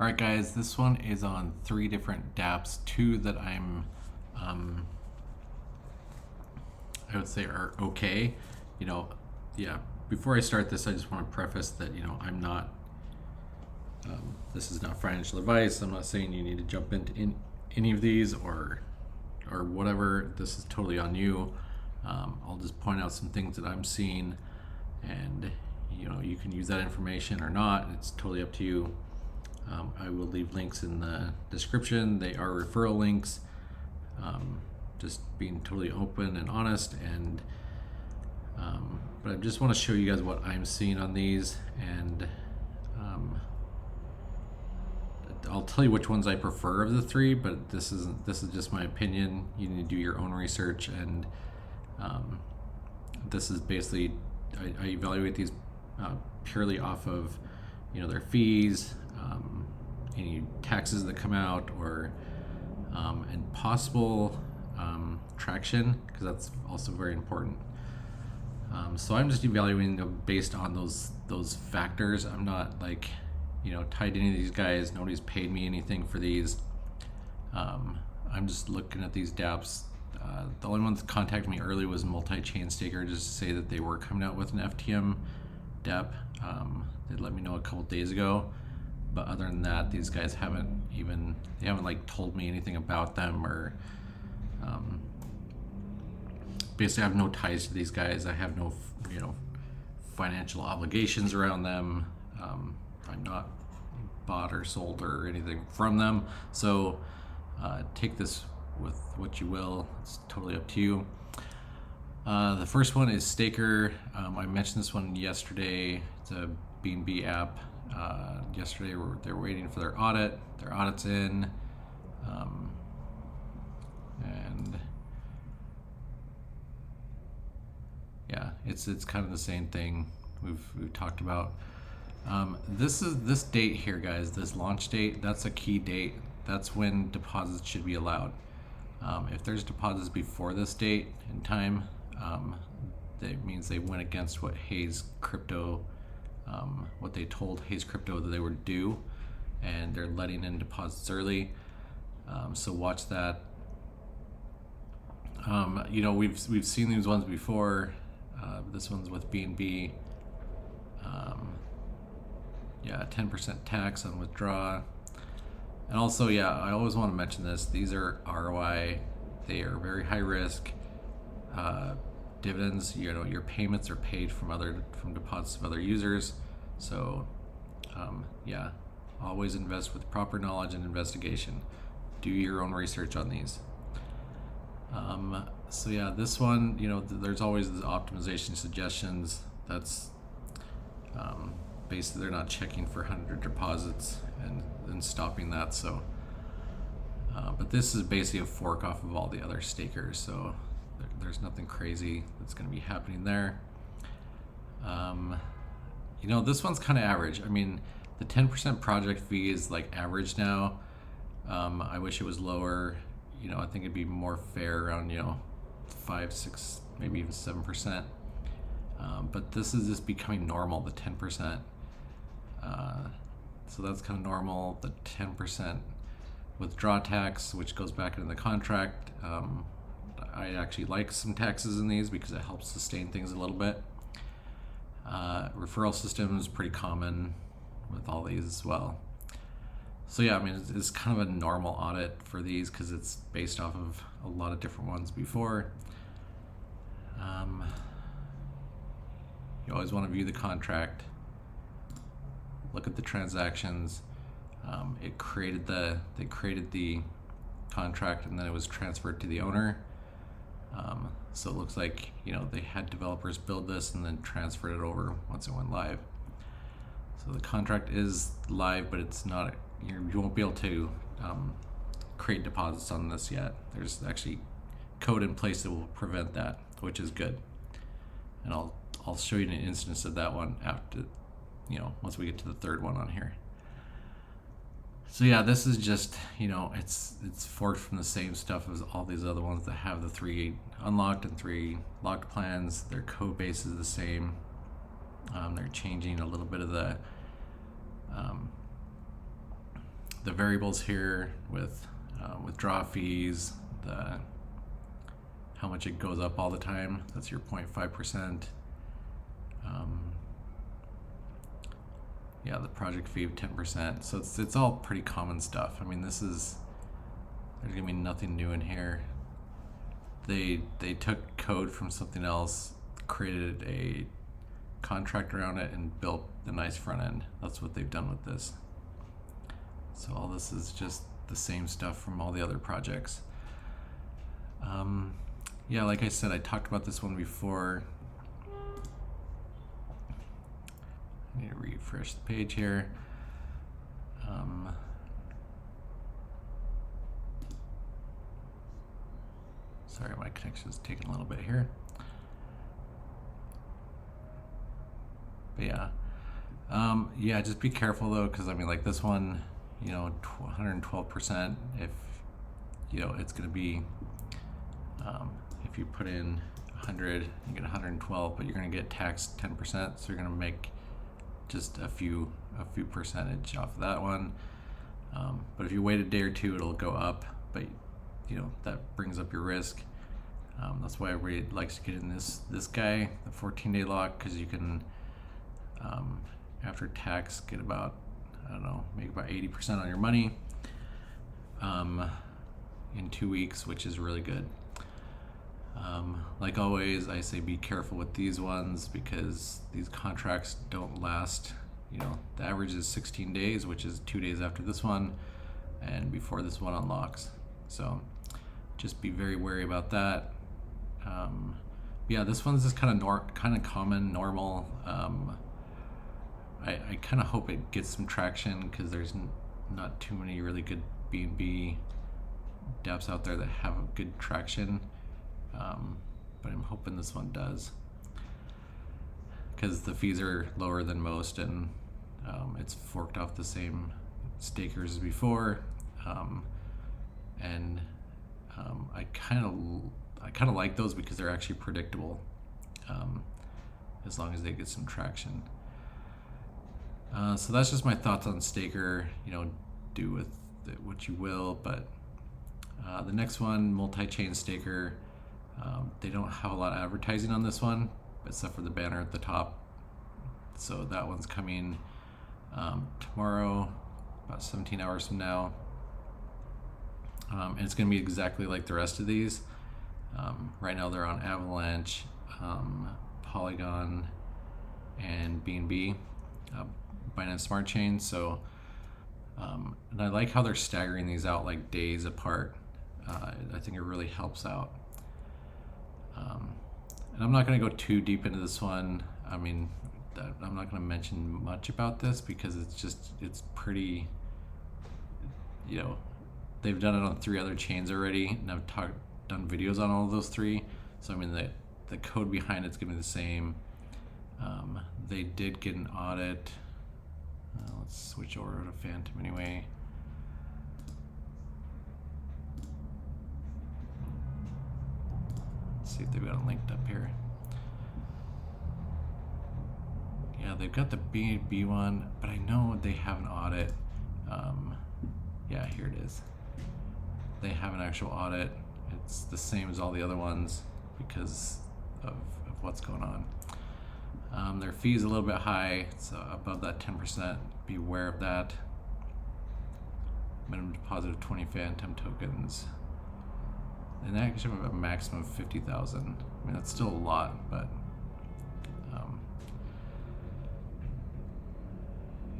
All right, guys, this one is on 3 different dApps, 2 that um, I would say are okay. You know, yeah, before I start this, I just want to preface that, I'm not, this is not financial advice. I'm not saying you need to jump into any of these or whatever. This is totally on you. I'll just point out some things that I'm seeing, and you can use that information or not. It's totally up to you. I will leave links in the description. They are referral links. Just being totally open and honest, and but I just want to show you guys what I'm seeing on these, and I'll tell you which ones I prefer of the 3. But this is just my opinion. You need to do your own research, and this is basically I evaluate these purely off of their fees, any taxes that come out, or and possible traction, because that's also very important. So I'm just evaluating them based on those factors. I'm not like tied to any of these guys. Nobody's paid me anything for these. I'm just looking at these dApps. The only one that contacted me early was MultiChain Stakr, just to say that they were coming out with an FTM DApp. They let me know a couple days ago, but other than that, these guys haven't like told me anything about them, or basically I have no ties to these guys. I have no financial obligations around them. I'm not bought or sold or anything from them, so take this with what you will. It's totally up to you. The first one is Stakr. I mentioned this one yesterday. It's a B&B app. Yesterday they're waiting for their audit. Their audit's in, and yeah, it's kind of the same thing we've talked about. This date here, guys, this launch date, that's a key date. That's when deposits should be allowed. If there's deposits before this date in time, that means they went against what Hayes Crypto, what they told Hayes Crypto that they were due, and they're letting in deposits early. So watch that. We've seen these ones before. This one's with B&B. 10% tax on withdraw. And also, I always want to mention this. These are ROI. They are very high risk. Dividends, your payments are paid from deposits of other users. So, always invest with proper knowledge and investigation. Do your own research on these. This one, there's always the optimization suggestions. That's basically they're not checking for 100 deposits and stopping that. So, but this is basically a fork off of all the other stakers. So there's nothing crazy that's going to be happening there. This one's kind of average. I mean, the 10% project fee is like average now. I wish it was lower. I think it'd be more fair around 5, 6, maybe even 7%. But this is just becoming normal, the 10%. So that's kind of normal. The 10% withdraw tax, which goes back into the contract. I actually like some taxes in these because it helps sustain things a little bit. Referral system is pretty common with all these as well. So it's kind of a normal audit for these because it's based off of a lot of different ones before. You always want to view the contract, look at the transactions. They created the contract, and then it was transferred to the owner. So it looks like they had developers build this and then transferred it over once it went live. So the contract is live, but it's not. You won't be able to create deposits on this yet. There's actually code in place that will prevent that, which is good. And I'll show you an instance of that one after, once we get to the third one on here. So this is just, it's forked from the same stuff as all these other ones that have the 3 unlocked and 3 locked plans. Their code base is the same. They're changing a little bit of the the variables here with withdrawal fees, how much it goes up all the time. That's your 0.5%. Yeah, the project fee of 10%. So it's all pretty common stuff. I mean, there's gonna be nothing new in here. They took code from something else, created a contract around it, and built a nice front end. That's what they've done with this. So all this is just the same stuff from all the other projects. Yeah, like I said, I talked about this one before. I need to refresh the page here. Sorry, my connection is taking a little bit here. But yeah, yeah, just be careful though, because I mean, like this one, you know, 112%. If you know, it's going to be, if you put in 100, you get 112, but you're going to get taxed 10%. So you're going to make just a few percentage off of that one. But if you wait a day or two, it'll go up. But you know, that brings up your risk. That's why everybody likes to get in this guy, the 14-day lock, because you can, after tax, get about, I don't know, make about 80% on your money in 2 weeks, which is really good. Like always, I say be careful with these ones because these contracts don't last. You know, the average is 16 days, which is 2 days after this one and before this one unlocks. So just be very wary about that. Yeah, this one's just kind of common, normal. I kind of hope it gets some traction because there's not too many really good BNB dApps out there that have a good traction. But I'm hoping this one does because the fees are lower than most, and it's forked off the same Stakrs as before, and I kind of like those because they're actually predictable, as long as they get some traction. So that's just my thoughts on Stakr. You know, do with it what you will, but the next one, MultiChain Stakr. They don't have a lot of advertising on this one, except for the banner at the top. So that one's coming tomorrow, about 17 hours from now. And it's going to be exactly like the rest of these. Right now they're on Avalanche, Polygon, and BNB, Binance Smart Chain. So, and I like how they're staggering these out like days apart. I think it really helps out. And I'm not going to go too deep into this one. I mean, I'm not going to mention much about this because it's pretty, you know, they've done it on 3 other chains already, and I've done videos on all of those 3. So I mean, the code behind it's going to be the same. They did get an audit. Let's switch over to Phantom anyway. See if they've got it linked up here. Yeah, they've got the BNB one, but I know they have an audit. Yeah, here it is. They have an actual audit. It's the same as all the other ones because of what's going on. Their fee is a little bit high. It's above that 10%. Be aware of that. Minimum deposit of 20 Phantom tokens. And they actually have a maximum of 50,000. I mean, that's still a lot, but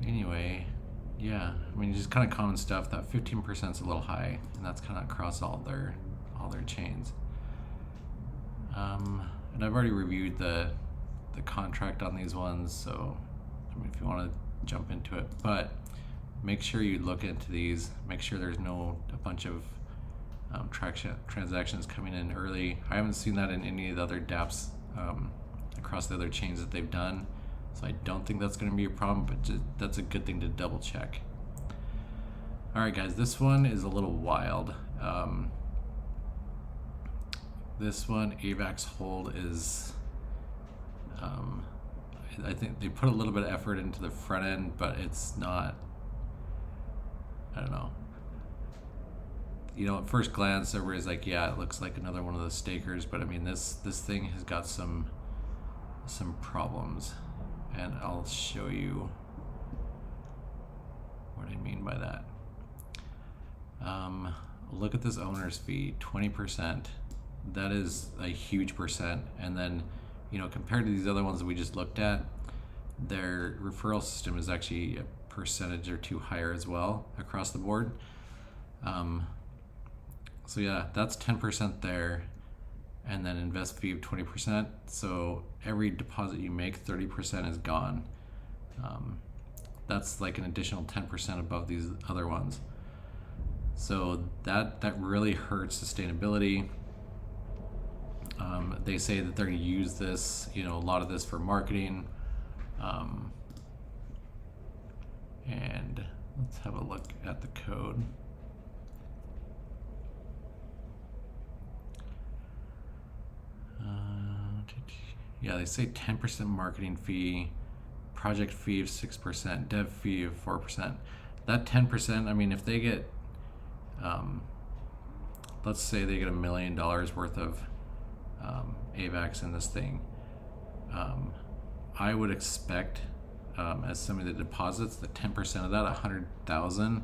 anyway, yeah. I mean, just kind of common stuff. That 15% is a little high, and that's kind of across all their chains. And I've already reviewed the contract on these ones, so I mean, if you want to jump into it, but make sure you look into these. Make sure there's a bunch of transactions coming in early. I haven't seen that in any of the other dApps across the other chains that they've done, so I don't think that's going to be a problem, but that's a good thing to double check. Alright guys, this one is a little wild. This one, Avax Hold, is I think they put a little bit of effort into the front end, but it's not I don't know. You know, at first glance, everybody's like, yeah, it looks like another one of those Stakrs, but I mean, this thing has got some problems, and I'll show you what I mean by that. Look at this owner's fee, 20%. That is a huge percent. And then, you know, compared to these other ones that we just looked at, their referral system is actually a percentage or two higher as well across the board. So yeah, that's 10% there, and then invest fee of 20%. So every deposit you make, 30% is gone. That's like an additional 10% above these other ones. So that really hurts sustainability. They say that they're going to use this, you know, a lot of this for marketing. And let's have a look at the code. Yeah, they say 10% marketing fee, project fee of 6%, dev fee of 4%. That 10%, I mean, if they get, let's say they get $1 million worth of AVAX in this thing, I would expect, as somebody that deposits, that 10% of that, 100,000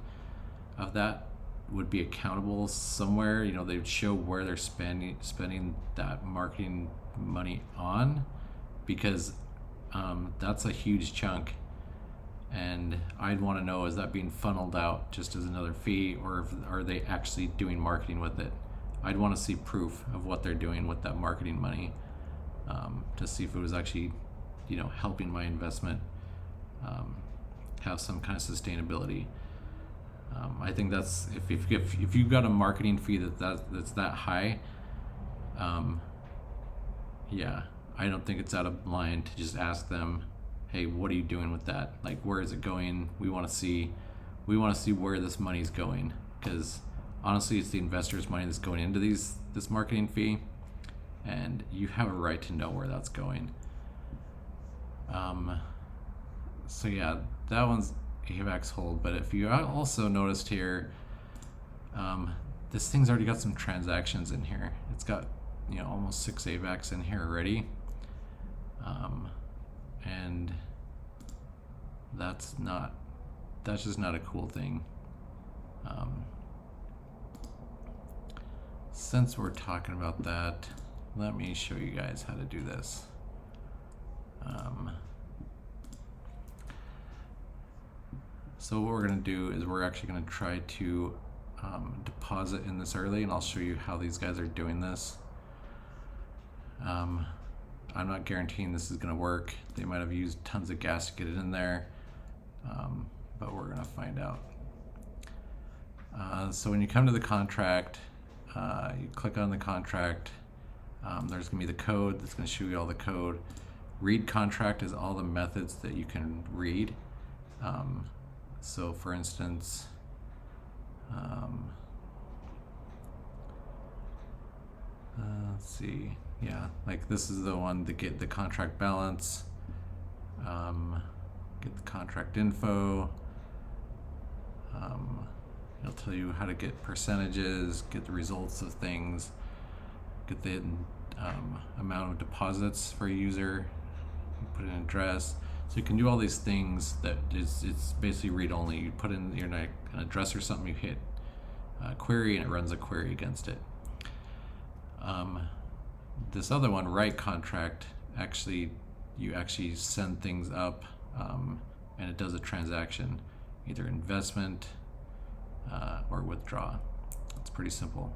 of that would be accountable somewhere. You know, they would show where they're spending that marketing money on, because that's a huge chunk, and I'd want to know, is that being funneled out just as another fee, or are they actually doing marketing with it? I'd want to see proof of what they're doing with that marketing money, to see if it was actually, you know, helping my investment have some kind of sustainability. I think that's, if you've got a marketing fee that's that high, yeah, I don't think it's out of line to just ask them, hey, what are you doing with that? Like, where is it going? We want to see where this money's going, because honestly, it's the investors' money that's going into this marketing fee, and you have a right to know where that's going. So yeah, that one's Avax Hold. But if you also noticed here, this thing's already got some transactions in here. It's got, you know, almost 6 AVAX in here already, and that's just not a cool thing. Since we're talking about that, let me show you guys how to do this. So what we're going to do is we're actually going to try to deposit in this early, and I'll show you how these guys are doing this. I'm not guaranteeing this is going to work. They might have used tons of gas to get it in there, but we're going to find out. So when you come to the contract, you click on the contract. There's going to be the code that's going to show you all the code. Read contract is all the methods that you can read. So for instance, let's see, yeah, like this is the one to get the contract balance, get the contract info. It'll tell you how to get percentages, get the results of things, get the amount of deposits for a user, put in an address. So you can do all these things that it's basically read only. You put in your an address or something, you hit query, and it runs a query against it. This other one, write contract, you actually send things up, and it does a transaction, either investment or withdraw. It's pretty simple.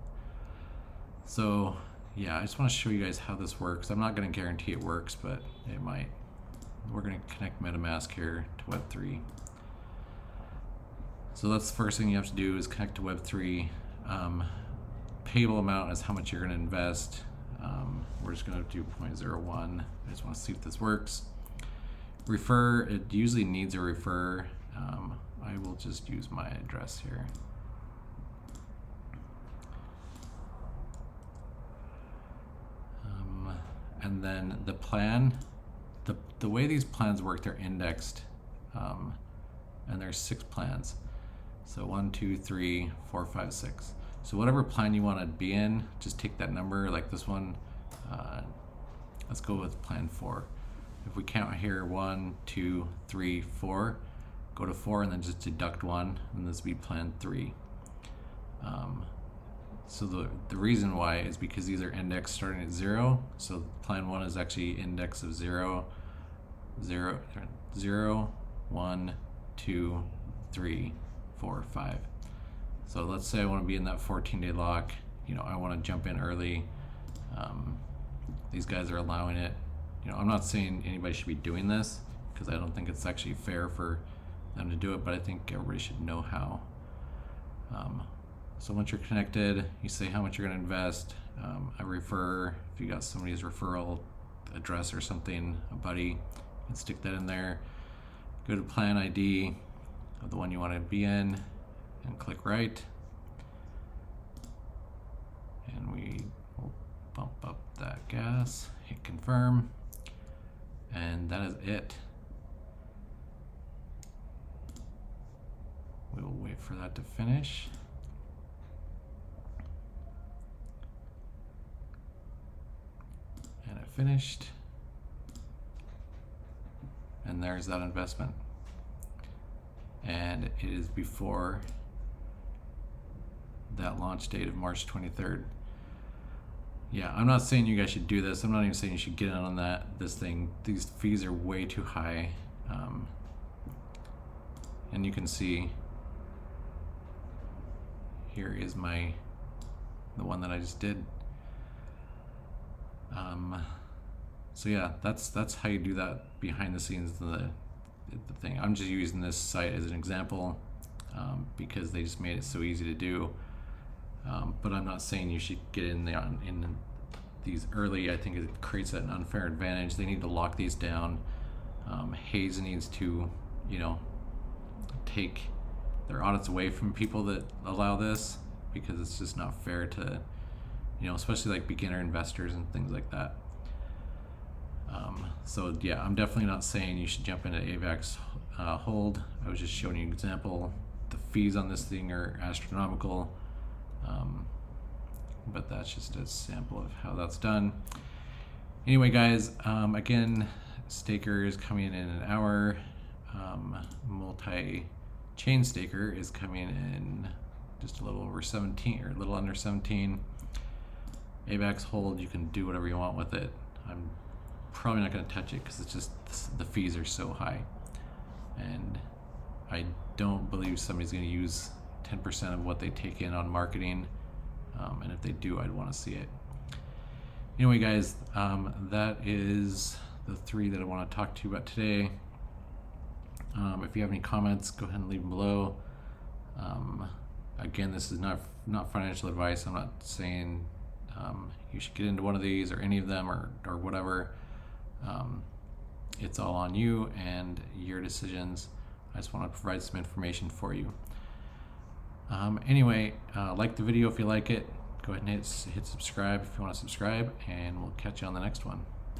So yeah, I just want to show you guys how this works. I'm not going to guarantee it works, but it might. We're going to connect MetaMask here to Web3. So that's the first thing you have to do, is connect to Web3. Payable amount is how much you're going to invest. We're just going to do 0.01. I just want to see if this works. Refer, it usually needs a refer. I will just use my address here. And then the plan, the way these plans work, they're indexed, and there's 6 plans. So 1, 2, 3, 4, 5, 6. So whatever plan you want to be in, just take that number, like this one. Let's go with plan 4. If we count here 1, 2, 3, 4, go to 4 and then just deduct 1, and this would be plan 3. So the reason why is because these are indexed starting at 0. So plan 1 is actually index of 0, 0, 0, 1, 2, 3, 4, 5. So let's say I want to be in that 14-day lock. You know, I want to jump in early. These guys are allowing it. You know, I'm not saying anybody should be doing this because I don't think it's actually fair for them to do it, but I think everybody should know how. So once you're connected, you say how much you're going to invest. I refer, if you got somebody's referral address or something, a buddy, you can stick that in there. Go to plan ID of the one you want to be in and click right. And we will bump up that gas, hit confirm, and that is it. We will wait for that to finish. And it finished. And there's that investment. And it is before that launch date of March 23rd. Yeah, I'm not saying you guys should do this. I'm not even saying you should get in on this thing. These fees are way too high. And you can see here is the one that I just did. So yeah, that's how you do that behind the scenes, the thing. I'm just using this site as an example because they just made it so easy to do. But I'm not saying you should get in there in these early. I think it creates an unfair advantage. They need to lock these down. Hayes needs to, you know, take their audits away from people that allow this, because it's just not fair to, you know, especially like beginner investors and things like that. So yeah, I'm definitely not saying you should jump into Avax Hold. I was just showing you an example. The fees on this thing are astronomical, but that's just a sample of how that's done. Anyway, guys, again, Stakr is coming in an hour. MultiChain Stakr is coming in just a little over 17, or a little under 17. Avax Hold, you can do whatever you want with it. I'm probably not going to touch it because it's just the fees are so high, and I don't believe somebody's going to use 10% of what they take in on marketing, and if they do, I'd want to see it. Anyway, guys, that is the 3 that I want to talk to you about today. If you have any comments, go ahead and leave them below. Again, this is not financial advice. I'm not saying you should get into one of these or any of them or whatever. It's all on you and your decisions. I just want to provide some information for you. Anyway, like the video if you like it. Go ahead and hit subscribe if you want to subscribe, and we'll catch you on the next one.